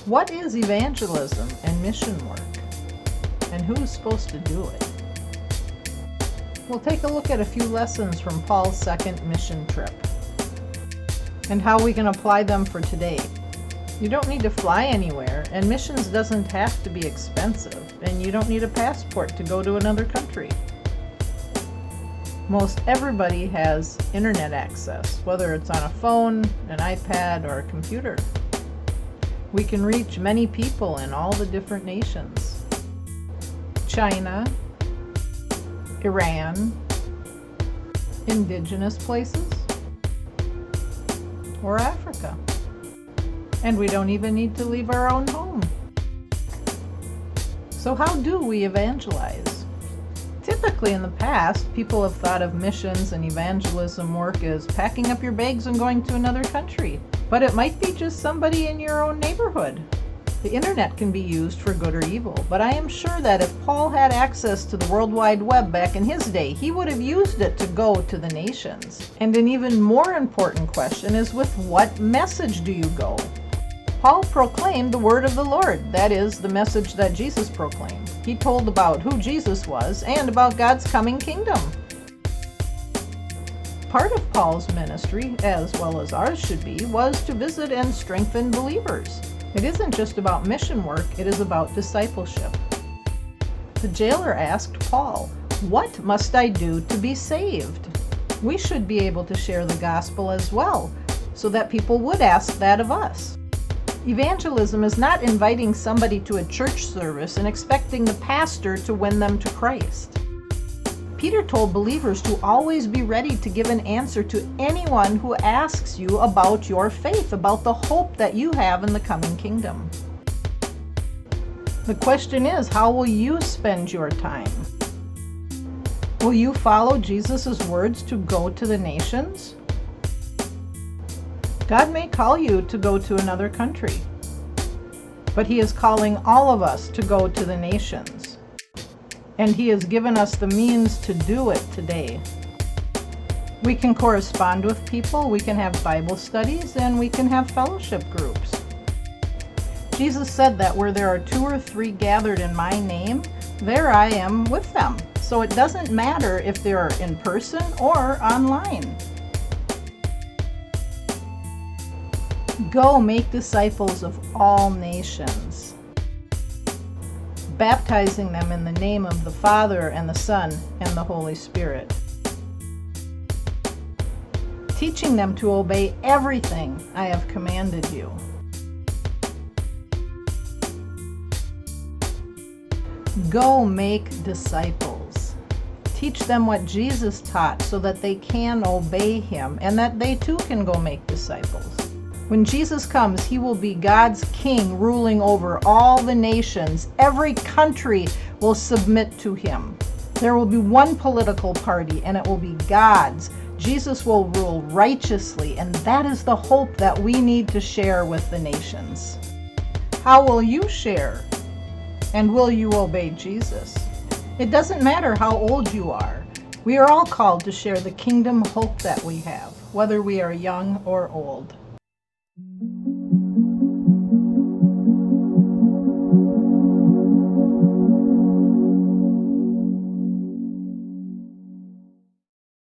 What is evangelism and mission work? And who is supposed to do it? We'll take a look at a few lessons from Paul's second mission trip and how we can apply them for today. You don't need to fly anywhere, and missions doesn't have to be expensive, and you don't need a passport to go to another country. Most everybody has internet access, whether it's on a phone, an iPad, or a computer. We can reach many people in all the different nations. China, Iran, indigenous places, or Africa. And we don't even need to leave our own home. So how do we evangelize? Typically in the past, people have thought of missions and evangelism work as packing up your bags and going to another country. But it might be just somebody in your own neighborhood. The internet can be used for good or evil, but I am sure that if Paul had access to the World Wide Web back in his day, he would have used it to go to the nations. And an even more important question is, with what message do you go? Paul proclaimed the word of the Lord, that is, the message that Jesus proclaimed. He told about who Jesus was and about God's coming kingdom. Part of Paul's ministry, as well as ours should be, was to visit and strengthen believers. It isn't just about mission work, it is about discipleship. The jailer asked Paul, "What must I do to be saved?" We should be able to share the gospel as well, so that people would ask that of us. Evangelism is not inviting somebody to a church service and expecting the pastor to win them to Christ. Peter told believers to always be ready to give an answer to anyone who asks you about your faith, about the hope that you have in the coming kingdom. The question is, how will you spend your time? Will you follow Jesus' words to go to the nations? God may call you to go to another country, but He is calling all of us to go to the nations. And He has given us the means to do it today. We can correspond with people, we can have Bible studies, and we can have fellowship groups. Jesus said that where there are 2 or 3 gathered in my name, there I am with them. So it doesn't matter if they are in person or online. Go make disciples of all nations, baptizing them in the name of the Father and the Son and the Holy Spirit, teaching them to obey everything I have commanded you. Go make disciples. Teach them what Jesus taught so that they can obey Him and that they too can go make disciples. When Jesus comes, He will be God's king, ruling over all the nations. Every country will submit to Him. There will be one political party, and it will be God's. Jesus will rule righteously, and that is the hope that we need to share with the nations. How will you share? And will you obey Jesus? It doesn't matter how old you are. We are all called to share the kingdom hope that we have, whether we are young or old.